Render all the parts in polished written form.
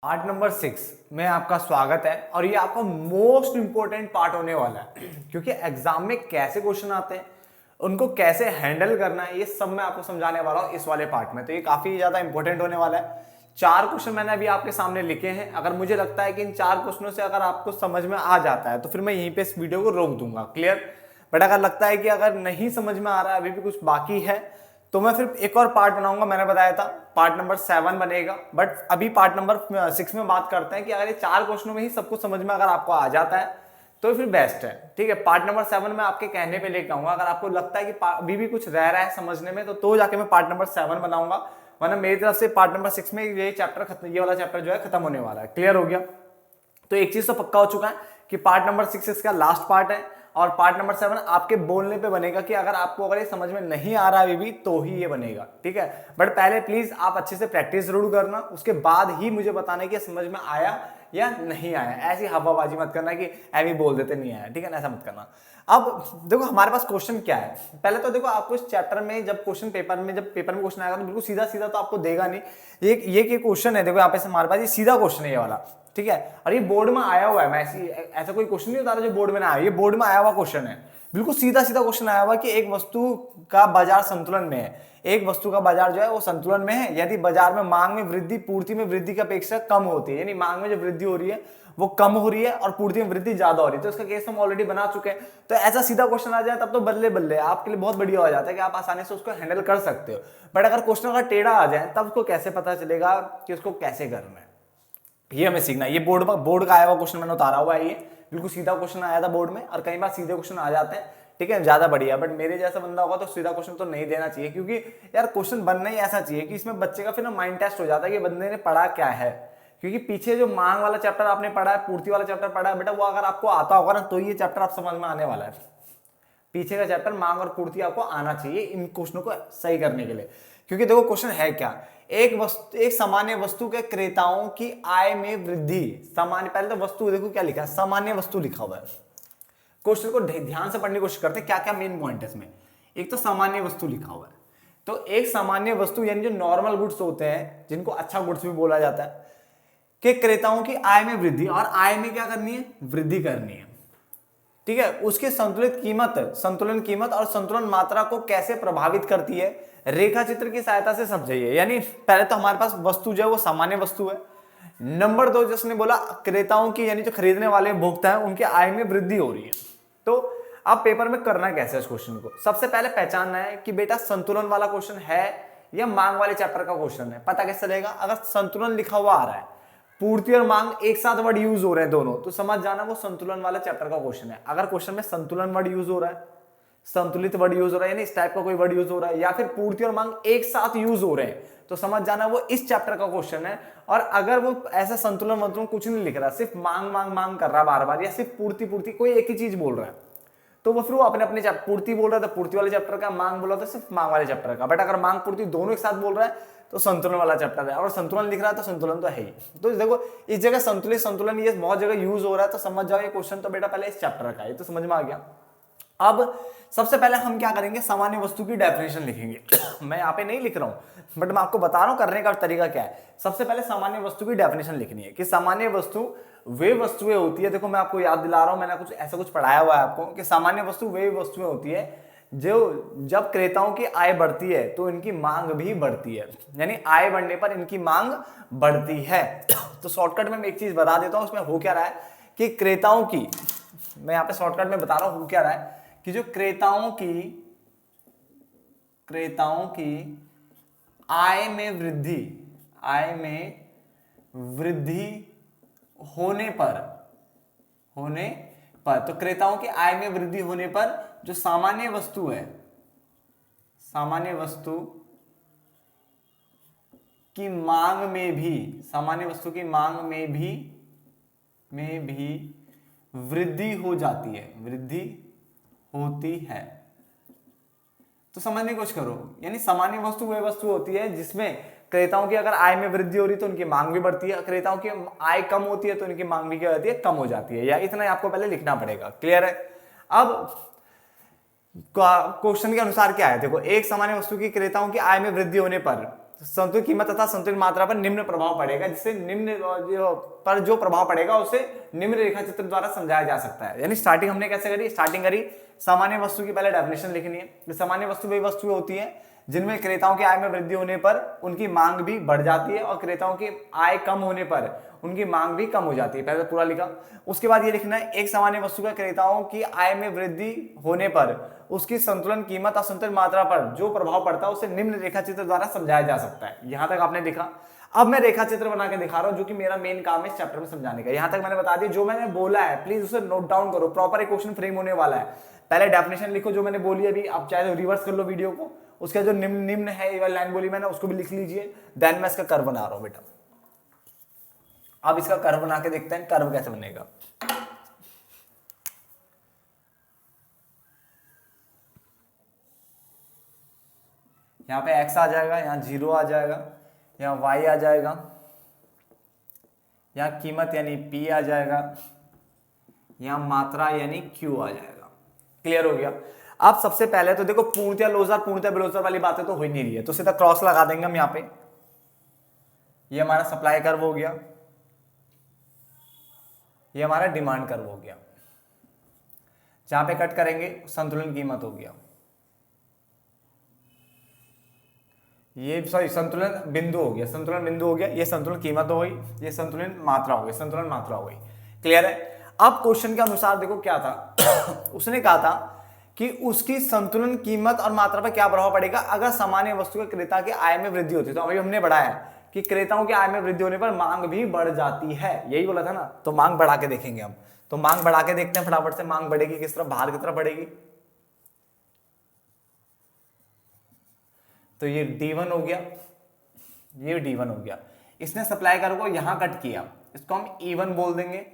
Part number 6 में आपका स्वागत है और ये आपका मोस्ट इंपॉर्टेंट पार्ट होने वाला है क्योंकि एग्जाम में कैसे क्वेश्चन आते हैं, उनको कैसे हैंडल करना है, ये सब मैं आपको समझाने वाला हूँ इस वाले पार्ट में। तो ये काफी ज्यादा इंपॉर्टेंट होने वाला है। 4 क्वेश्चन मैंने अभी आपके सामने लिखे हैं। अगर मुझे लगता है कि इन 4 क्वेश्चनों से अगर आपको समझ में आ जाता है तो फिर मैं यहीं पे इस वीडियो को रोक दूंगा। क्लियर? बट अगर लगता है कि अगर नहीं समझ में आ रहा है, अभी भी कुछ बाकी है, तो मैं फिर एक और पार्ट बनाऊंगा। मैंने बताया था पार्ट नंबर 7 बनेगा, बट अभी पार्ट नंबर 6 में बात करते हैं कि अगर ये 4 क्वेश्चनों में ही सब कुछ समझ में अगर आपको आ जाता है तो फिर बेस्ट है। ठीक है, पार्ट नंबर 7 में आपके कहने पे लेके आऊंगा। अगर आपको लगता है कि अभी भी कुछ रह रहा है समझने में तो जाके मैं पार्ट नंबर 7 बनाऊंगा, वरना मेरी तरफ से पार्ट नंबर 6 में ये चैप्टर खत्म, ये वाला चैप्टर जो है खत्म होने वाला है। क्लियर हो गया? तो एक चीज तो पक्का हो चुका है कि पार्ट नंबर 6 इसका लास्ट पार्ट है और पार्ट नंबर 7 आपके बोलने पे बनेगा कि अगर ये समझ में नहीं आ रहा है अभी भी तो ही ये बनेगा। ठीक है, बट पहले प्लीज आप अच्छे से प्रैक्टिस जरूर करना, उसके बाद ही मुझे बताना कि समझ में आया या नहीं आया। ऐसी हवाबाजी मत करना कि ऐवी बोल देते नहीं आया। ठीक है ना, ऐसा मत करना। अब देखो हमारे पास क्वेश्चन क्या है। पहले तो देखो आपको इस चैप्टर में जब पेपर में क्वेश्चन आएगा तो बिल्कुल सीधा सीधा तो आपको देगा नहीं। ये क्वेश्चन है, देखो यहाँ पे हमारे पास ये सीधा क्वेश्चन है ये वाला। ठीक है, और ये बोर्ड में आया हुआ है। मैं ऐसा कोई क्वेश्चन नहीं बता रहा जो बोर्ड में ना आया, ये बोर्ड में आया हुआ क्वेश्चन है। बिल्कुल सीधा सीधा क्वेश्चन आया हुआ कि एक वस्तु का बाजार संतुलन में है, एक वस्तु का बाजार जो है वो संतुलन में है यदि बाजार में मांग में वृद्धि पूर्ति में वृद्धि की अपेक्षा कम होती है, यानी मांग में जो वृद्धि हो रही है वो कम हो रही है और पूर्ति में वृद्धि ज्यादा हो रही है। तो इसका केस हम ऑलरेडी बना चुके हैं। तो ऐसा सीधा क्वेश्चन आ जाए तब तो बल्ले बल्ले, आपके लिए बहुत बढ़िया हो जाता है कि आप आसानी से उसको हैंडल कर सकते हो। बट अगर क्वेश्चन अगर टेढ़ा आ जाए तब उसको कैसे पता चलेगा कि उसको कैसे करना है, ये हमें सीखना है। ये बोर्ड का आया हुआ क्वेश्चन मैंने उतारा हुआ है। ये बिल्कुल सीधा क्वेश्चन आया था बोर्ड में, और कई बार सीधे क्वेश्चन आ जाते हैं। ठीक है, ज्यादा बढ़िया। बट मेरे जैसा बंदा होगा तो सीधा क्वेश्चन तो नहीं देना चाहिए, क्योंकि यार क्वेश्चन बनना ही ऐसा चाहिए कि इसमें बच्चे का फिर ना माइंड टेस्ट हो जाता है कि बंदे ने पढ़ा क्या है। क्योंकि पीछे जो मांग वाला चैप्टर आपने पढ़ा है, पूर्ति वाला चैप्टर पढ़ा है बेटा, वो अगर आपको आता होगा ना तो ये चैप्टर आप समझ में आने वाला है। पीछे का चैप्टर मांग और पूर्ति आपको आना चाहिए इन क्वेश्चनों को सही करने के लिए। क्योंकि देखो क्वेश्चन है क्या, एक सामान्य वस्तु के क्रेताओं की आय में वृद्धि। सामान्य, पहले तो वस्तु देखो क्या लिखा है, सामान्य वस्तु लिखा हुआ है। क्वेश्चन को ध्यान से पढ़ने की कोशिश करते हैं क्या क्या मेन पॉइंट है इसमें। एक तो सामान्य वस्तु लिखा हुआ है, तो एक सामान्य वस्तु यानी जो नॉर्मल गुड्स होते हैं, जिनको अच्छा गुड्स भी बोला जाता है, कि क्रेताओं की आय में वृद्धि, और आय में क्या करनी है, वृद्धि करनी है। ठीक है, उसकी संतुलन कीमत और संतुलन मात्रा को कैसे प्रभावित करती है, रेखा चित्र की सहायता से समझाइए। यानी पहले तो हमारे पास वस्तु जो है वो सामान्य वस्तु है। नंबर 2 जिसने बोला क्रेताओं की, यानी जो खरीदने वाले भोक्ता है उनके आय में वृद्धि हो रही है। तो अब पेपर में करना कैसे इस क्वेश्चन को, सबसे पहले पहचानना है कि बेटा संतुलन वाला क्वेश्चन है या मांग वाले चैप्टर का क्वेश्चन है। पता कैसे चलेगा, अगर संतुलन लिखा हुआ आ रहा है, पूर्ति और मांग एक साथ वर्ड यूज हो रहे हैं दोनों, तो समझ जाना वो संतुलन वाला चैप्टर का क्वेश्चन है। अगर क्वेश्चन में संतुलन वर्ड यूज हो रहा है, संतुलित वर्ड यूज हो रहा है, यानी इस टाइप का कोई वर्ड यूज हो रहा है, या फिर पूर्ति और मांग एक साथ यूज हो रहे हैं, तो समझ जाना वो इस चैप्टर का क्वेश्चन है। और अगर वो ऐसा संतुलन वंतुलन कुछ नहीं लिख रहा, सिर्फ मांग मांग मांग कर रहा बार बार, या सिर्फ पूर्ति पूर्ति कोई एक ही चीज बोल रहा है, तो वो फिर वो अपने अपने पूर्ति बोल रहा था पूर्ति वाले चैप्टर का, मांग बोल रहा था सिर्फ मांग वाले चैप्टर का। बट अगर मांग पूर्ति दोनों एक साथ बोल रहा है तो संतुलन वाला चैप्टर है, और संतुलन लिख रहा है तो संतुलन तो है ही। तो देखो इस जगह संतुलन ये बहुत जगह यूज हो रहा है, तो समझ जाओ ये क्वेश्चन तो बेटा पहले इस चैप्टर का है, तो समझ में आ गया। अब सबसे पहले हम क्या करेंगे, सामान्य वस्तु की डेफिनेशन लिखेंगे। मैं यहाँ पे नहीं लिख रहा हूं, बट मैं आपको बता रहा हूं करने का तरीका क्या है। सबसे पहले सामान्य वस्तु की डेफिनेशन लिखनी है कि सामान्य वस्तु वे वस्तुएं होती है। देखो मैं आपको याद दिला रहा हूं, मैंने कुछ ऐसा कुछ पढ़ाया हुआ है आपको कि सामान्य वस्तु वे वस्तुएं होती है जो जब क्रेताओं की आय बढ़ती है तो इनकी मांग भी बढ़ती है, यानी आय बढ़ने पर इनकी मांग बढ़ती है। तो शॉर्टकट में मैं एक चीज बता देता हूं, उसमें हो क्या रहा है कि क्रेताओं की, मैं यहाँ पे शॉर्टकट में बता रहा हूं हो क्या रहा है कि जो क्रेताओं की आय में वृद्धि होने पर तो क्रेताओं की आय में वृद्धि होने पर जो सामान्य वस्तु है, सामान्य वस्तु की मांग में भी वृद्धि हो जाती है, वृद्धि होती है। तो समझने की कोशिश करो, यानी सामान्य वस्तु वह वस्तु होती है जिसमें क्रेताओं की अगर आय में वृद्धि हो रही है तो उनकी मांग भी बढ़ती है, क्रेताओं की आय कम होती है तो उनकी मांग भी क्या होती है, कम हो जाती है। या इतना ही आपको पहले लिखना पड़ेगा। क्लियर है? अब क्वेश्चन के अनुसार क्या है, देखो एक सामान्य वस्तु की क्रेताओं की आय में वृद्धि होने पर संतुलित कीमत तथा संतुलित मात्रा पर निम्न प्रभाव पड़ेगा, जिससे निम्न पर जो प्रभाव पड़ेगा उसे निम्न रेखा चित्र द्वारा समझाया जा सकता है। यानी स्टार्टिंग हमने कैसे करी, स्टार्टिंग करी सामान्य वस्तु की पहले डेफिनेशन लिखनी है। सामान्य वस्तु वही वस्तुएं होती है जिनमें क्रेताओं की आय में वृद्धि होने पर उनकी मांग भी बढ़ जाती है और क्रेताओं की आय कम होने पर उनकी मांग भी कम हो जाती है। पहले पूरा लिखा, उसके बाद ये लिखना है एक सामान्य वस्तु का क्रेताओं की आय में वृद्धि होने पर उसकी संतुलन कीमत और संतुलित मात्रा पर जो प्रभाव पड़ता है उसे निम्न रेखा चित्र द्वारा समझाया जा सकता है। यहां तक आपने लिखा। अब मैं रेखा चित्र बना के दिखा रहा हूं जो कि मेरा मेन काम है इस चैप्टर में समझाने का। यहां तक मैंने बता दिया, जो मैंने बोला है प्लीज उसे नोट डाउन करो, प्रॉपर एक क्वेश्चन फ्रेम होने वाला है। पहले डेफिनेशन लिखो जो मैंने बोली अभी, आप चाहे रिवर्स कर लो वीडियो को, उसका जो निम्न निम्न है ये वाली लाइन बोली मैंने उसको भी लिख लीजिए। देन मैं इसका कर्व बना रहा हूं बेटा। अब इसका कर्व बना के देखते हैं कर्व कैसे बनेगा। यहां पे x आ जाएगा, यहां 0 आ जाएगा, यहां y आ जाएगा, यहां कीमत यानी p आ जाएगा, यहां मात्रा यानी q आ जाएगा। क्लियर हो गया। अब सबसे पहले तो देखो पूर्णतया लोजर पूर्णतया बेलोजर वाली बातें तो हो ही नहीं रही है, तो सीधा क्रॉस लगा देंगे हम यहां पे। ये हमारा सप्लाई कर्व हो गया, ये हमारा डिमांड कर्व हो गया। जहां पे कट करेंगे संतुलन कीमत हो गया, ये सॉरी संतुलन बिंदु हो गया, संतुलन बिंदु हो गया, ये संतुलन कीमत हो गई, ये संतुलन मात्रा हो गई, संतुलन मात्रा हो गई। क्लियर है। अब क्वेश्चन के अनुसार देखो क्या था उसने कहा था कि उसकी संतुलन कीमत और मात्रा पर क्या प्रभाव पड़ेगा अगर सामान्य वस्तु के क्रेता की आय में वृद्धि होती है। तो अभी हमने बढ़ाया कि क्रेताओं की आय में वृद्धि होने पर मांग भी बढ़ जाती है, यही बोला था ना। तो मांग बढ़ा के देखेंगे हम, तो मांग बढ़ा के देखते हैं फटाफट से। मांग बढ़ेगी किस तरफ, बाहर की तरफ बढ़ेगी। तो ये D1 हो गया, ये D1 हो गया। इसने सप्लाई कर्व को यहां कट किया, इसको हम E1 बोल देंगे।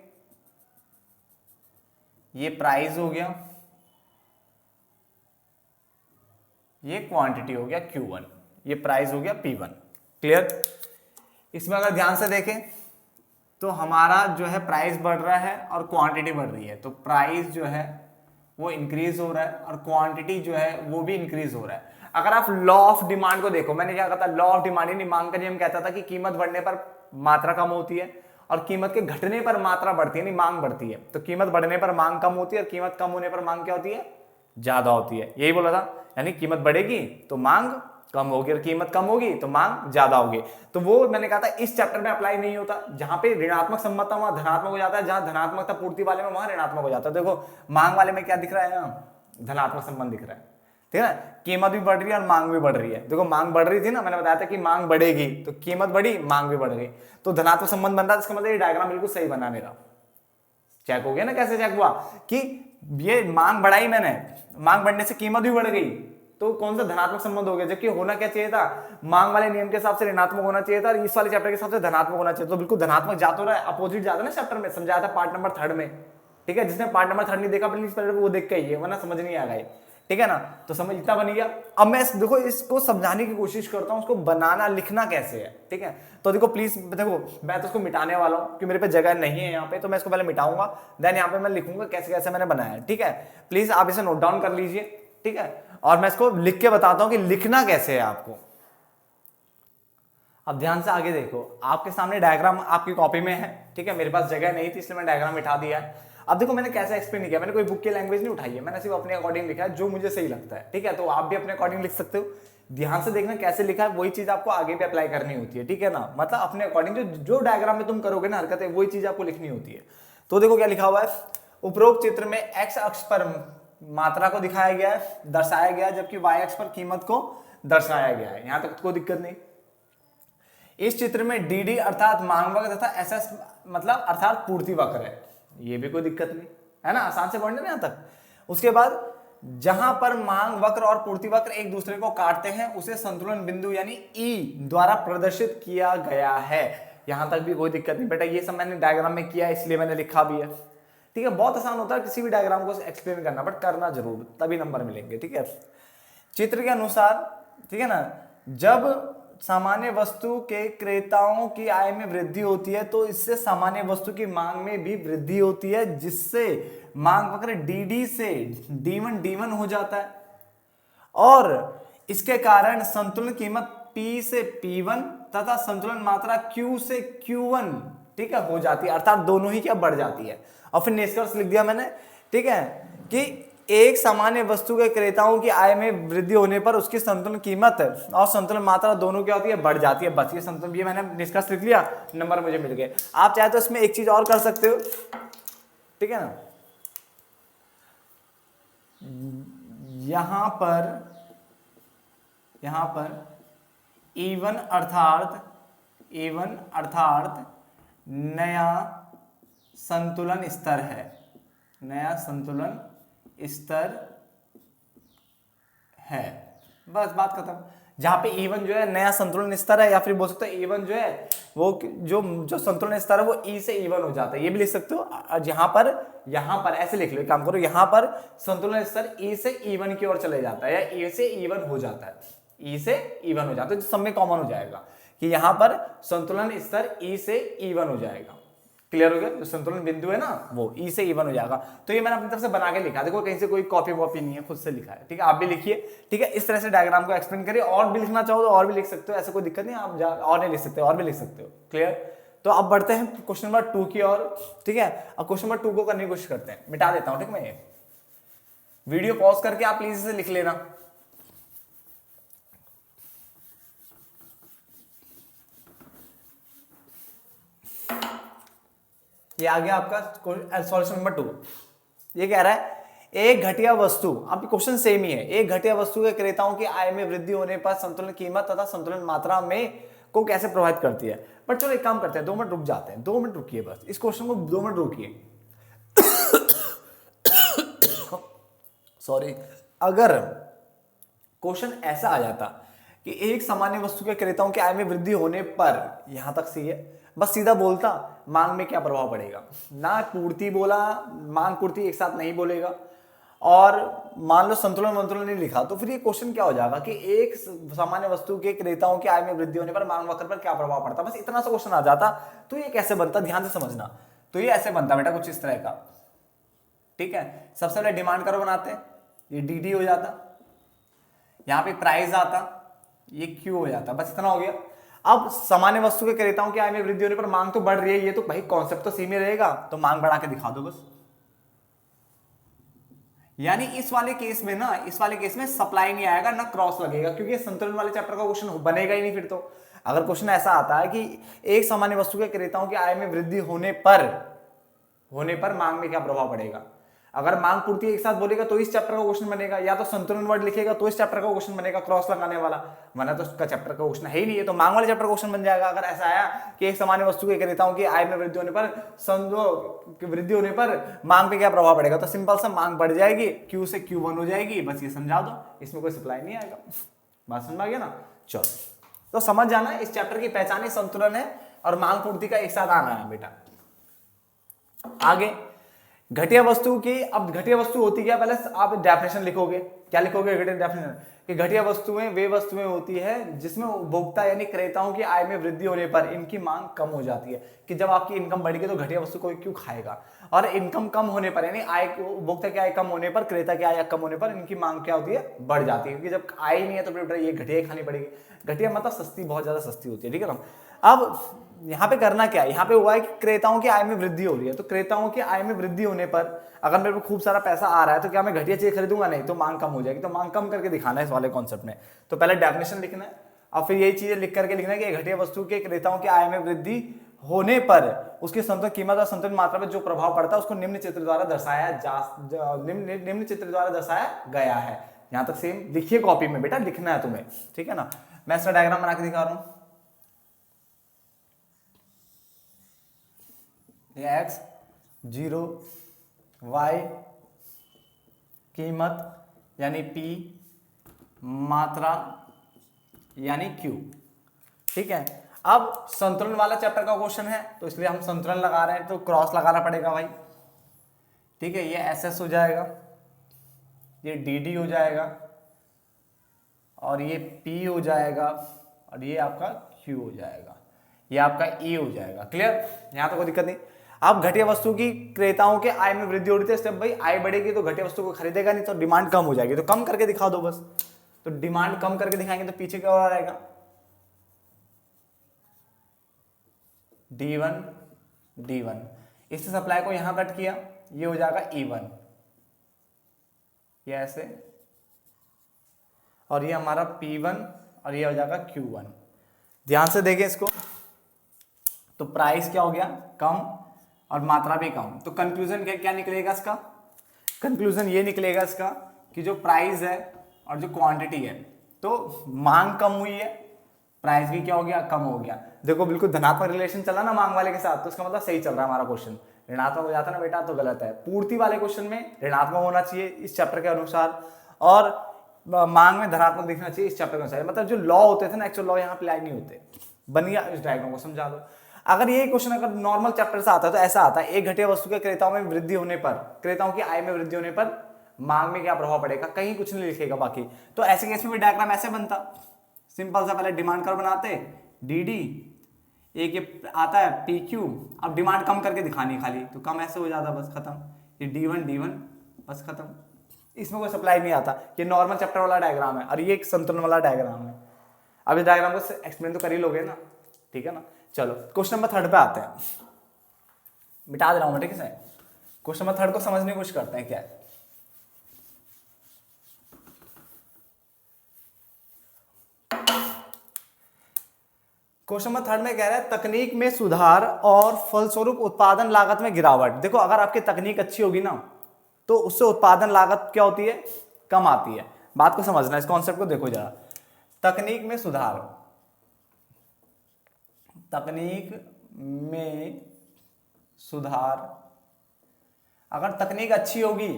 ये प्राइस हो गया, ये क्वांटिटी हो गया Q1, ये प्राइस हो गया P1। क्लियर। इसमें अगर ध्यान से देखें तो हमारा जो है प्राइस बढ़ रहा है और क्वांटिटी बढ़ रही है। तो प्राइस जो है वो इंक्रीज हो रहा है और क्वांटिटी जो है वो भी इंक्रीज हो रहा है। अगर आप लॉ ऑफ डिमांड को देखो, मैंने क्या कहा था, लॉ ऑफ डिमांड यानी मांग का नियम कहता था कि कीमत बढ़ने पर मात्रा कम होती है और कीमत के घटने पर मात्रा बढ़ती है, यानी मांग बढ़ती है। तो कीमत बढ़ने पर मांग कम होती है और कीमत कम होने पर मांग क्या होती है, ज्यादा होती है। यही बोला था, यानी कीमत बढ़ेगी तो मांग कम होगी और कीमत कम होगी तो मांग ज्यादा होगी। तो वो मैंने कहा था इस चैप्टर में अप्लाई नहीं होता। जहां पे ऋणात्मक संबंध था वहां धनात्मक हो जाता है, जहां धनात्मक था पूर्ति वाले में वहां ऋणात्मक हो जाता है। देखो मांग वाले में क्या दिख रहा है, यहाँ धनात्मक संबंध दिख रहा है, ठीक है ना। कीमत भी बढ़ रही है और मांग भी बढ़ रही है। देखो मांग बढ़ रही थी ना, मैंने बताया था कि मांग बढ़ेगी तो कीमत बढ़ी, मांग भी बढ़ गई, तो धनात्मक संबंध बन रहा है। इसका मतलब ये डायग्राम बिल्कुल सही बना मेरा। चेक हो गया ना, कैसे चेक हुआ कि ये मांग बढ़ाई मैंने, मांग बढ़ने से कीमत भी बढ़ गई, तो कौन सा धनात्मक संबंध हो गया। जबकि होना क्या चाहिए था, मांग वाले नियम के हिसाब से ऋणात्मक होना चाहिए था और इस वाले चैप्टर के हिसाब से धनात्मक होना चाहिए। तो बिल्कुल धनात्मक जा तो रहा है, अपोजिट जाता है ना चैप्टर में, समझाया था पार्ट नंबर 3 में। ठीक है, जिसने पार्ट नंबर 3 नहीं देखा प्लीज पहले वो देख के आइए, वरना समझ नहीं आ गई। ठीक है ना, तो समझ इतना बन गया। अब मैं देखो इसको समझाने की कोशिश करता हूं, उसको बनाना लिखना कैसे है। ठीक है, तो देखो प्लीज, देखो मैं तो उसको मिटाने वाला हूं कि मेरे पे जगह नहीं है यहाँ पे, तो मैं इसको पहले मिटाऊंगा, देन यहाँ पे मैं लिखूंगा कैसे कैसे मैंने बनाया है। ठीक है, प्लीज आप इसे नोट डाउन कर लीजिए। ठीक है, और मैं इसको लिख के बताता हूं कि लिखना कैसे है आपको। अब ध्यान से आगे देखो, आपके सामने डायग्राम आपकी कॉपी में है। ठीक है, मेरे पास जगह नहीं थी इसलिए मैं डायग्राम मिटा दिया है। अब देखो मैंने कैसे एक्सप्लेन किया, मैंने कोई बुक की लैंग्वेज नहीं उठाई है, मैंने सिर्फ अपने अकॉर्डिंग लिखा है जो मुझे सही लगता है। ठीक है, तो आप भी अपने अकॉर्डिंग लिख सकते हो। ध्यान से देखना कैसे लिखा है, वही चीज आपको आगे भी अप्लाई करनी होती है। ठीक है ना, मतलब अपने अकॉर्डिंग जो डायग्राम में तुम करोगे ना हरकतें, वही चीज आपको लिखनी होती है। तो देखो क्या लिखा हुआ है, उपरोक्त चित्र में एक्स अक्ष पर मात्रा को दिखाया गया है, दर्शाया गया है, जबकि वाई अक्ष पर कीमत को दर्शाया गया है। यहां तक कोई दिक्कत नहीं। इस चित्र में डी अर्थात मांग वक्र तथा एसएस मतलब अर्थात पूर्ति वक्र है, ये भी कोई दिक्कत नहीं है ना, आसान से पढ़ने ना यहां तक। उसके बाद जहां पर मांग वक्र और पूर्ति वक्र एक दूसरे को काटते हैं उसे संतुलन बिंदु यानी ई द्वारा प्रदर्शित किया गया है। यहां तक भी कोई दिक्कत नहीं बेटा, ये सब मैंने डायग्राम में किया है इसलिए मैंने लिखा भी है। ठीक है, बहुत आसान होता है किसी भी डायग्राम को एक्सप्लेन करना, बट करना जरूर, तभी नंबर मिलेंगे। ठीक है, चित्र के अनुसार, ठीक है ना, जब सामान्य वस्तु के क्रेताओं की आय में वृद्धि होती है तो इससे सामान्य वस्तु की मांग में भी वृद्धि होती है, जिससे मांग वक्र डी से D1 हो जाता है और इसके कारण संतुलन कीमत P से P1 तथा संतुलन मात्रा Q से Q1, ठीक है, हो जाती है, अर्थात दोनों ही क्या बढ़ जाती है। और फिर निष्कर्ष लिख दिया मैंने, ठीक है, कि एक सामान्य वस्तु के क्रेताओं की आय में वृद्धि होने पर उसकी संतुलन कीमत और संतुलन मात्रा दोनों क्या होती है, बढ़ जाती है। बस ये संतुलन, ये मैंने निष्कर्ष लिख लिया, नंबर मुझे मिल गए। आप चाहे तो इसमें एक चीज और कर सकते हो, ठीक है ना, यहां पर E1 अर्थात नया संतुलन स्तर है, नया संतुलन स्तर है, बस बात खत्म। जहां पे E1 जो है नया संतुलन स्तर है, या फिर बोल सकते हो E1 जो है वो जो संतुलन स्तर है वो E से E1 हो जाता है, ये भी लिख सकते हो। यहां पर ऐसे लिख लो, एक काम करो, यहां पर संतुलन स्तर E से E1 की ओर चले जाता है, या E से E1 हो जाता है, E से E1 हो जाता है, तो सब में कॉमन हो जाएगा कि यहां पर संतुलन स्तर E से E1 हो जाएगा। क्लियर हो गया? जो संतुलन बिंदु है ना वो E से E1 हो जाएगा। तो ये मैंने अपनी तरफ से बना के लिखा, देखो कहीं से कोई कॉपी वॉपी नहीं है, खुद से लिखा है, ठीक है, आप भी लिखिए, ठीक है, इस तरह से डायग्राम को एक्सप्लेन करिए। और भी लिखना चाहो तो और भी लिख सकते हो, ऐसा कोई दिक्कत नहीं, आप और नहीं लिख सकते, और भी लिख सकते हो। क्लियर? तो अब बढ़ते हैं क्वेश्चन नंबर 2 की ओर, ठीक है। अब क्वेश्चन नंबर 2 को करने की कोशिश करते हैं, मिटा देता हूं, ठीक, मैं ये वीडियो पॉज करके आप प्लीज इसे लिख लेना। ये आ गया आपका सॉल्यूशन नंबर 2। ये कह रहा है एक घटिया वस्तु, अब क्वेश्चन सेम ही है, एक घटिया वस्तु के क्रेताओं की आय में वृद्धि होने पर संतुलन कीमत तथा संतुलन मात्रा में को कैसे प्रभावित करती है। पर चलो एक काम करते हैं, 2 मिनट रुक जाते हैं, 2 मिनट रुकिए, बस इस क्वेश्चन को 2 मिनट रुकिए। सॉरी, अगर क्वेश्चन ऐसा आ जाता कि एक सामान्य वस्तु के क्रेताओं की आय में वृद्धि होने पर, यहां तक सही है, बस सीधा बोलता मांग में क्या प्रभाव पड़ेगा, ना पूर्ति बोला, मांग पूर्ति एक साथ नहीं बोलेगा, और मान लो संतुलन वंतुलन नहीं लिखा, तो फिर ये क्वेश्चन क्या हो जाएगा कि एक सामान्य वस्तु के क्रेताओं की आय में वृद्धि होने पर मांग वक्र पर क्या प्रभाव पड़ता, बस इतना सा क्वेश्चन आ जाता। तो ये कैसे बनता, ध्यान से समझना, तो ये ऐसे बनता बेटा, कुछ इस तरह का, ठीक है। सबसे पहले डिमांड कर्व बनाते हैं, ये डी हो जाता, यहाँ पे प्राइस आता, ये क्यू हो जाता, बस इतना हो गया। अब सामान्य वस्तु के क्रेताओं की आय में वृद्धि होने पर मांग तो बढ़ रही है, ये तो भाई कॉन्सेप्ट तो सेम ही रहेगा, तो मांग बढ़ा के दिखा दो बस। यानी इस वाले केस में ना, इस वाले केस में सप्लाई नहीं आएगा ना क्रॉस लगेगा, क्योंकि संतुलन वाले चैप्टर का क्वेश्चन बनेगा ही नहीं फिर। तो अगर क्वेश्चन ऐसा आता है कि एक सामान्य वस्तु के क्रेताओं की आय में वृद्धि होने पर मांग में क्या प्रभाव पड़ेगा, अगर मांग पूर्ति एक साथ बोलेगा तो इस चैप्टर का क्वेश्चन बनेगा, या तो संतुलन वर्ड लिखेगा तो इस चैप्टर का क्वेश्चन बनेगा क्रॉस लगाने वाला, वरना तो उसका चैप्टर का क्वेश्चन है ही नहीं है, तो मांग वाले चैप्टर का क्वेश्चन बन जाएगा। अगर ऐसा आया कि एक सामान्य वस्तु के क्रेताओं की आय में वृद्धि होने पर मांग पे क्या प्रभाव पड़ेगा, तो सिंपल सा मांग बढ़ जाएगी, क्यू से Q1 हो जाएगी, बस ये समझा दो, इसमें कोई सप्लाई नहीं आएगा। बात समझ आ गया ना? चलो, तो समझ जाना इस चैप्टर की पहचान संतुलन है और मांग पूर्ति का एक साथ आना है बेटा। आगे घटिया वस्तु की, अब घटिया वस्तु होती क्या, पहले आप डेफिनेशन लिखोगे, क्या लिखोगे घटिया डेफिनेशन, कि घटिया वस्तुएं वे वस्तुएं होती है जिसमें उपभोक्ता यानी क्रेताओं की आय में वृद्धि होने पर इनकी मांग कम हो जाती है, कि जब आपकी इनकम बढ़ेगी तो घटिया वस्तु कोई क्यों खाएगा, और इनकम कम होने पर यानी आय, उपभोक्ता की आय कम होने पर, क्रेता की आय कम होने पर इनकी मांग क्या होती है, बढ़ जाती है, क्योंकि जब आय नहीं है तो फिर ये घटिया खानी पड़ेगी। घटिया मतलब सस्ती, बहुत ज्यादा सस्ती होती है, ठीक है ना। अब यहाँ पे करना क्या है, यहाँ पे हुआ है कि क्रेताओं की आय में वृद्धि हो रही है, तो क्रेताओं की आय में वृद्धि होने पर अगर मेरे को खूब सारा पैसा आ रहा है तो क्या मैं घटिया चीज खरीदूंगा, नहीं, तो मांग कम हो जाएगी, तो मांग कम करके दिखाना है इस वाले कॉन्सेप्ट में। तो पहले डेफिनेशन लिखना है और फिर यही चीजें लिख करके लिखना है कि घटिया वस्तु के क्रेताओं की आय में वृद्धि होने पर उसकी संतुलन कीमत और संतुलन मात्रा पर जो प्रभाव पड़ता है उसको निम्न चित्र द्वारा दर्शाया गया है। यहां तक सेम लिखिए, कॉपी में बेटा लिखना है तुम्हें, ठीक है ना। मैं इसका डायग्राम बना के दिखा रहा हूं, x 0 y कीमत यानी p, मात्रा यानी q, ठीक है। अब संतुलन वाला चैप्टर का क्वेश्चन है तो इसलिए हम संतुलन लगा रहे हैं, तो क्रॉस लगाना पड़ेगा भाई, ठीक है। ये SS हो जाएगा, ये DD हो जाएगा, और ये P हो जाएगा, और ये आपका Q हो जाएगा, ये आपका E हो जाएगा। क्लियर? यहां तो कोई दिक्कत नहीं। अब घटिया वस्तु की क्रेताओं के आय में वृद्धि हो रही है, भाई आय बढ़ेगी तो घटिया वस्तु को खरीदेगा नहीं, तो डिमांड कम हो जाएगी, तो कम करके दिखा दो बस। तो डिमांड कम करके दिखाएंगे तो पीछे क्या हो रहेगा, D1 D1, इससे सप्लाई को यहां कट किया, ये हो जाएगा E1, ये ऐसे, और ये हमारा P1 और ये हो जाएगा Q1। ध्यान से देखें इसको, तो प्राइस क्या हो गया, कम और मात्रा भी कम। तो कंक्लूजन क्या निकलेगा इसका, कंक्लूजन ये निकलेगा इसका कि जो प्राइस है और जो क्वांटिटी है, तो मांग कम हुई है, प्राइस भी क्या हो गया, कम हो गया। देखो बिल्कुल धनात्मक रिलेशन चला ना मांग वाले के साथ, तो इसका मतलब सही चल रहा है हमारा क्वेश्चन। ऋणात्मक हो जाता ना बेटा तो गलत है। पूर्ति वाले क्वेश्चन में ऋणात्मक होना चाहिए इस चैप्टर के अनुसार, और मांग में धनात्मक दिखना चाहिए इस चैप्टर के अनुसार। मतलब जो लॉ होते थे ना, एक्चुअल लॉ यहाँ अप्लाई नहीं होते। बन गया, इस डायग्राम को समझा दो। अगर ये क्वेश्चन अगर नॉर्मल चैप्टर से आता है तो ऐसा आता है, एक घटिया वस्तु के क्रेताओं में वृद्धि होने पर, क्रेताओं की आय में वृद्धि होने पर मांग में क्या प्रभाव पड़ेगा, कहीं कुछ नहीं लिखेगा बाकी। तो ऐसे केस में भी डायग्राम ऐसे बनता, सिंपल सा, पहले डिमांड कर्व बनाते, डी, एक ये आता है PQ, अब डिमांड कम करके दिखानी खाली, तो कम ऐसे हो जाता, बस खत्म। ये D1 बस खत्म। इसमें कोई सप्लाई नहीं आता। ये नॉर्मल चैप्टर वाला डायग्राम है और ये एक संतुलन वाला डायग्राम है। अब इस डायग्राम को एक्सप्लेन तो कर ही लोगे ना, ठीक है ना। चलो क्वेश्चन नंबर 3 पे आते हैं, मिटा दे रहा हूं मैं, ठीक है। क्वेश्चन नंबर 3 को समझने की कोशिश करते हैं क्या है। क्वेश्चन नंबर 3 में कह रहा है तकनीक में सुधार और फलस्वरूप उत्पादन लागत में गिरावट। देखो अगर आपकी तकनीक अच्छी होगी ना, तो उससे उत्पादन लागत क्या होती है, कम आती है। बात को समझना, इस कॉन्सेप्ट को देखो जरा। तकनीक में सुधार, तकनीक में सुधार, अगर तकनीक अच्छी होगी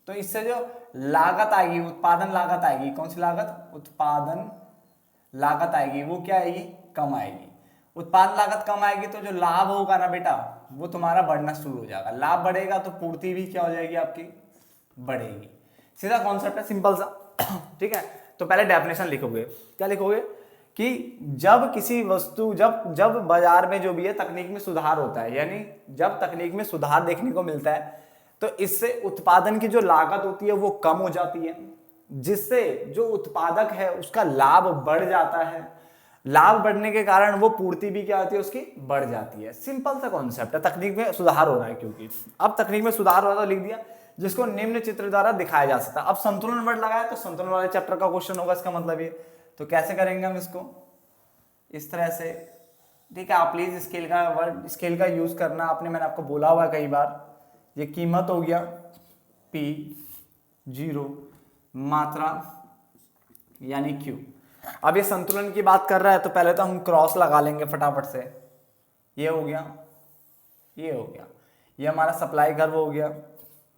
तो इससे जो लागत आएगी, उत्पादन लागत आएगी, कौन सी लागत, उत्पादन लागत आएगी, वो क्या आएगी, कम आएगी। उत्पादन लागत कम आएगी तो जो लाभ होगा ना बेटा, वो तुम्हारा बढ़ना शुरू हो जाएगा। लाभ बढ़ेगा तो पूर्ति भी क्या हो जाएगी आपकी, बढ़ेगी। सीधा कॉन्सेप्ट है, सिंपल सा, ठीक है। तो पहले डेफिनेशन लिखोगे, क्या लिखोगे कि जब किसी वस्तु, जब बाजार में जो भी है तकनीक में सुधार होता है, यानी जब तकनीक में सुधार देखने को मिलता है, तो इससे उत्पादन की जो लागत होती है वो कम हो जाती है, जिससे जो उत्पादक है उसका लाभ बढ़ जाता है। लाभ बढ़ने के कारण वो पूर्ति भी क्या होती है, उसकी बढ़ जाती है। सिंपल सा कॉन्सेप्ट है, तकनीक में सुधार हो रहा है क्योंकि अब तकनीक में सुधार हो रहा है तो लिख दिया, जिसको निम्न चित्र द्वारा दिखाया जा सकता है। अब संतुलन वर्ड लगाया तो संतुलन वाले चैप्टर का क्वेश्चन होगा, इसका मतलब ये। तो कैसे करेंगे हम इसको, इस तरह से, ठीक है। आप प्लीज स्केल का वर्ड, स्केल का यूज करना, आपने, मैंने आपको बोला हुआ है कई बार। ये कीमत हो गया P0, मात्रा यानी Q। अब ये संतुलन की बात कर रहा है तो पहले तो हम क्रॉस लगा लेंगे फटाफट से। ये हो गया, ये हो गया, ये हमारा सप्लाई कर्व हो गया,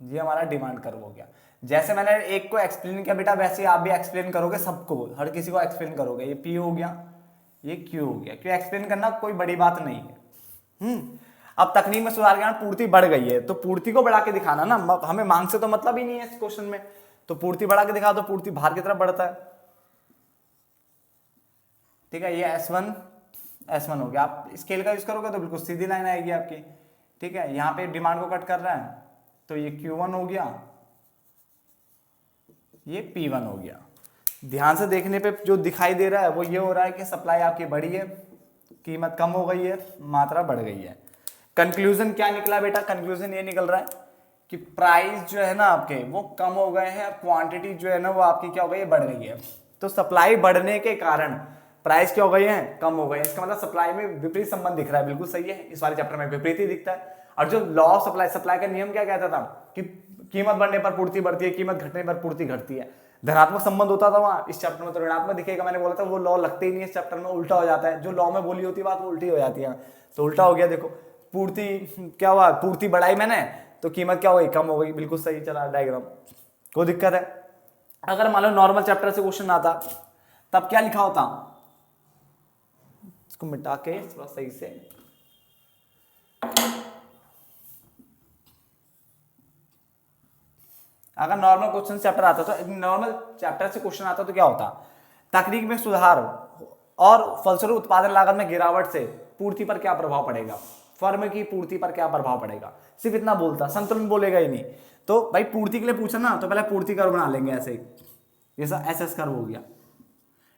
ये हमारा डिमांड कर्व हो गया। जैसे मैंने एक को एक्सप्लेन किया बेटा, वैसे आप भी एक्सप्लेन करोगे, सबको, हर किसी को एक्सप्लेन करोगे। ये P हो गया, ये Q हो गया। क्यों एक्सप्लेन करना कोई बड़ी बात नहीं है। अब तकनीक में सुधार के कारण पूर्ति बढ़ गई है, तो पूर्ति को बढ़ा के दिखाना ना, हमें मांग से तो मतलब ही नहीं है इस क्वेश्चन में। तो पूर्ति बढ़ा के दिखा, तो पूर्ति बाहर की तरफ बढ़ता है, ठीक है। ये S1 हो गया। आप स्केल का यूज करोगे तो बिल्कुल सीधी लाइन आएगी आपकी, ठीक है। यहाँ पे डिमांड को कट कर रहा है तो ये Q1 हो गया, ये P1 हो गया। ध्यान से देखने पे जो दिखाई दे रहा है वो ये हो रहा है कि सप्लाई आपकी बढ़ी है, कीमत कम हो गई है, मात्रा बढ़ गई है। कंक्लूजन क्या निकला बेटा, कंक्लूजन ये निकल रहा है कि प्राइस जो है ना आपके वो कम हो गए हैं, क्वांटिटी जो है ना वो आपकी क्या हो गई है, बढ़ गई है। तो सप्लाई बढ़ने के कारण प्राइस क्या हो गई है, कम हो गई है। इसका मतलब सप्लाई में विपरीत संबंध दिख रहा है, बिल्कुल सही है। इस वाले चैप्टर में विपरीत ही दिखता है। और जो लॉ ऑफ सप्लाई, सप्लाई का नियम क्या कहता था कि कीमत बढ़ने पर पूर्ति बढ़ती है, कीमत घटने पर पूर्ति घटती है। धनात्मक संबंध होता था वहां, इस चैप्टर में तो ऋणात्मक दिखेगा। मैंने बोला था वो लॉ लगते ही नहीं इस चैप्टर में, उल्टा हो जाता है। जो लॉ में बोली होती है बात वो उल्टी हो जाती है, तो उल्टा हो गया। देखो पूर्ति क्या हुआ, पूर्ति बढ़ाई मैंने तो कीमत क्या हो गई, कम हो गई। बिल्कुल सही चला डायग्राम, कोई दिक्कत है। अगर मान लो नॉर्मल चैप्टर से क्वेश्चन आता तब क्या लिखा होता, इसको मिटा के थोड़ा सही से, अगर नॉर्मल क्वेश्चन चैप्टर आता तो नॉर्मल चैप्टर से क्वेश्चन आता तो क्या होता, तकनीक में सुधार और फलस्वरूप उत्पादन लागत में गिरावट से पूर्ति पर क्या प्रभाव पड़ेगा, फर्म की पूर्ति पर क्या प्रभाव पड़ेगा, सिर्फ इतना बोलता, संतुलन बोलेगा ही नहीं। तो भाई पूर्ति के लिए पूछा ना तो पहले पूर्ति कर्व बना लेंगे ऐसे ही, जैसा SS कर्व हो गया।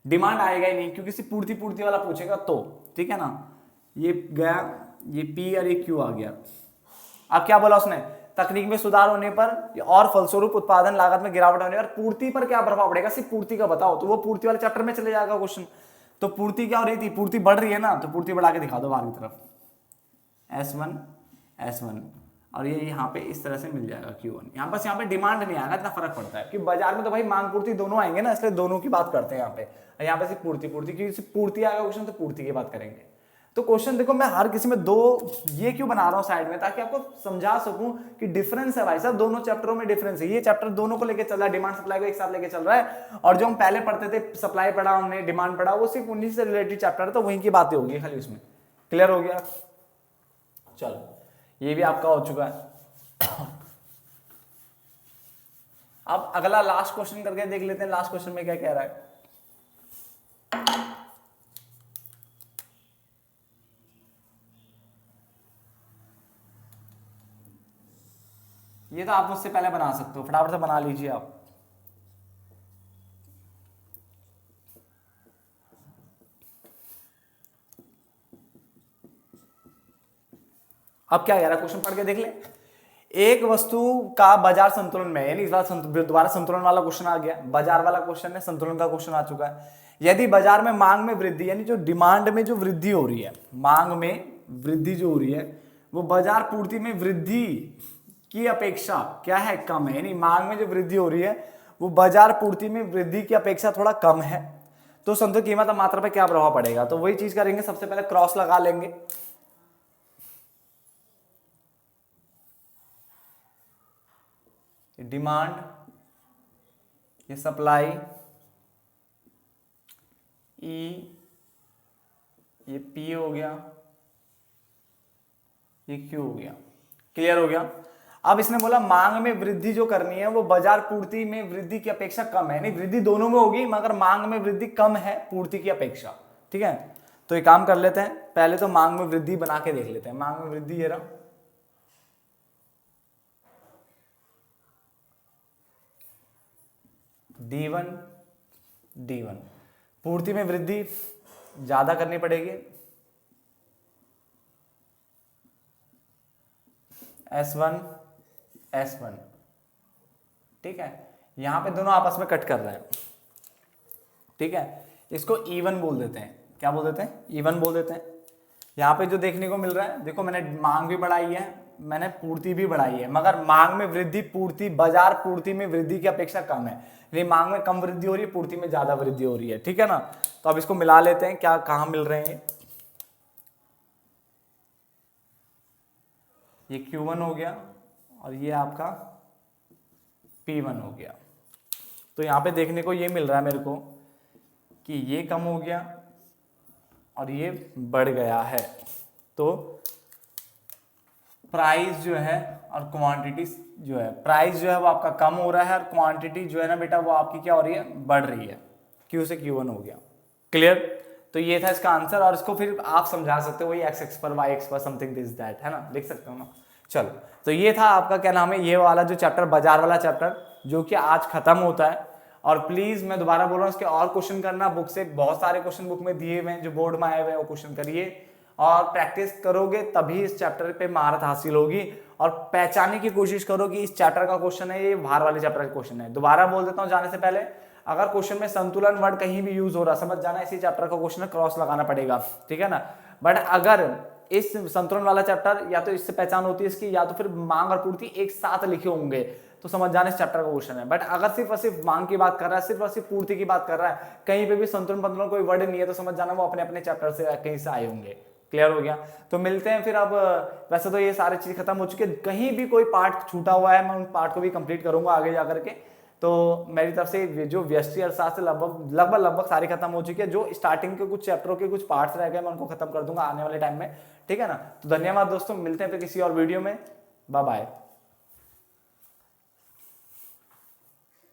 डिमांड आएगा ही नहीं क्योंकि सिर्फ पूर्ति वाला पूछेगा तो, ठीक है ना। ये गया, ये P और ये Q आ गया। अब क्या बोला उसने, तकनीक में सुधार होने पर और फलस्वरूप उत्पादन लागत में गिरावट होने पर पूर्ति पर क्या प्रभाव पड़ेगा, सिर्फ पूर्ति का बताओ, तो वो पूर्ति वाले चैप्टर में चले जाएगा क्वेश्चन। तो पूर्ति क्या हो रही थी, पूर्ति बढ़ रही है ना, तो पूर्ति बढ़ा के दिखा दो बाहर की तरफ, S1 S1, और ये यहाँ पे इस तरह से मिल जाएगा Q1। यहाँ पे डिमांड नहीं आएगा, इतना फर्क पड़ता है कि बाजार में तो भाई मांग पूर्ति दोनों आएंगे ना, इसलिए दोनों की बात करते हैं यहाँ पे सिर्फ पूर्ति क्योंकि सिर्फ पूर्ति आएगा क्वेश्चन, तो पूर्ति की बात करेंगे। तो क्वेश्चन देखो, मैं हर किसी में 2 ये क्यों बना रहा हूँ साइड में, ताकि आपको समझा सकूं कि डिफरेंस है भाई साहब, दोनों चैप्टरों में डिफरेंस है। ये चैप्टर दोनों को लेके चल रहा है, डिमांड सप्लाई को एक साथ लेके चल रहा है, और जो हम पहले पढ़ते थे सप्लाई पढ़ा हमने, डिमांड पढ़ा, वो सिर्फ उन्हीं से रिलेटेड चैप्टर है, तो वहीं की बातें होगी खाली उसमें। क्लियर हो गया, चलो ये भी आपका हो चुका है। अब अगला लास्ट क्वेश्चन करके देख लेते हैं, लास्ट क्वेश्चन में क्या कह रहा है। ये तो आप मुझसे पहले बना सकते हो, फटाफट से बना लीजिए आप। अब क्या कह रहा है, क्वेश्चन पढ़ के देख ले। एक वस्तु का बाजार संतुलन में, यानी इस बार दोबारा संतुलन वाला क्वेश्चन आ गया, बाजार वाला क्वेश्चन है, संतुलन का क्वेश्चन आ चुका है। यदि बाजार में मांग में वृद्धि, यानी जो डिमांड में जो वृद्धि हो रही है, मांग में वृद्धि जो हो रही है, वो बाजार पूर्ति में वृद्धि की अपेक्षा क्या है, कम है। यानी मांग में जो वृद्धि हो रही है वो बाजार पूर्ति में वृद्धि की अपेक्षा थोड़ा कम है, तो संतुलित कीमत और मात्रा पर क्या प्रभाव पड़ेगा। तो वही चीज करेंगे, सबसे पहले क्रॉस लगा लेंगे। डिमांड, ये सप्लाई, ई, ये पी हो गया, ये क्यू हो गया। क्लियर हो गया। अब इसने बोला मांग में वृद्धि जो करनी है वो बाजार पूर्ति में वृद्धि की अपेक्षा कम है, नहीं वृद्धि दोनों में होगी मगर मांग में वृद्धि कम है पूर्ति की अपेक्षा। ठीक है, तो ये काम कर लेते हैं, पहले तो मांग में वृद्धि बना के देख लेते हैं। मांग में वृद्धि ये रहा, D1 पूर्ति में वृद्धि ज्यादा करनी पड़ेगी, S1 ठीक है। यहां पे दोनों आपस में कट कर रहे हैं, ठीक है, इसको E1 बोल देते हैं। क्या बोल देते हैं, E1 बोल देते हैं। यहाँ पे जो देखने को मिल रहा है, देखो मैंने मांग भी बढ़ाई है, मैंने पूर्ति भी बढ़ाई है, मगर मांग में वृद्धि पूर्ति बाजार पूर्ति में वृद्धि की अपेक्षा कम है। यानी मांग में कम वृद्धि हो रही है, पूर्ति में ज्यादा वृद्धि हो रही है। ठीक है ना, तो अब इसको मिला लेते हैं, क्या कहाँ मिल रहे हैं। ये Q1 हो गया और ये आपका P1 हो गया। तो यहाँ पे देखने को ये मिल रहा है मेरे को कि ये कम हो गया और ये बढ़ गया है। तो प्राइस जो है और क्वांटिटी जो है, प्राइस जो है वो आपका कम हो रहा है और क्वांटिटी जो है ना बेटा वो आपकी क्या हो रही है, बढ़ रही है। Q से Q1 हो गया। क्लियर, तो ये था इसका आंसर, और इसको फिर आप समझा सकते हो वही x x पर y x पर समथिंग दिस दैट, है ना, लिख सकते हो ना। चलो, तो ये था आपका क्या नाम है, ये वाला जो चैप्टर बाजार वाला चैप्टर जो कि आज खत्म होता है। और प्लीज मैं दोबारा बोल रहा हूँ, इसके और क्वेश्चन करना बुक से, बहुत सारे क्वेश्चन बुक में दिए हुए हैं जो बोर्ड में आए हुए हैं, वो क्वेश्चन करिए और प्रैक्टिस करोगे तभी इस चैप्टर पे महारत हासिल होगी। और पहचानने की कोशिश करो कि इस चैप्टर का क्वेश्चन है, ये बाहर वाले चैप्टर का क्वेश्चन है। दोबारा बोल देता हूँ जाने से पहले, अगर क्वेश्चन में संतुलन वर्ड कहीं भी यूज हो रहा, समझ जाना इसी चैप्टर का क्वेश्चन है, क्रॉस लगाना पड़ेगा। ठीक है ना, बट अगर इस संतुलन वाला चैप्टर या तो इससे पहचान होती है इसकी, या तो फिर मांग और पूर्ति एक साथ लिखे होंगे, तो समझ जाना इस चैप्टर का क्वेश्चन है। बट अगर सिर्फ और सिर्फ मांग की बात कर रहा है, सिर्फ और सिर्फ पूर्ति की बात कर रहा है, कहीं पे भी संतुलन पंतुलन कोई वर्ड नहीं है, तो समझ जाना वो अपने अपने चैप्टर से कहीं से आए होंगे। क्लियर हो गया, तो मिलते हैं फिर। अब वैसे तो ये सारी चीज खत्म हो चुकी है, कहीं भी कोई पार्ट छूटा हुआ है मैं उन पार्ट को भी कंप्लीट करूंगा आगे जाकर के। तो मेरी तरफ से जो व्यष्टि अर्थशास्त्र लगभग सारी खत्म हो चुकी है। जो स्टार्टिंग के कुछ चैप्टरों के कुछ पार्ट्स रह गए मैं उनको खत्म कर दूंगा आने वाले टाइम में। ठीक है ना, तो धन्यवाद दोस्तों, मिलते हैं फिर किसी और वीडियो में। Bye bye.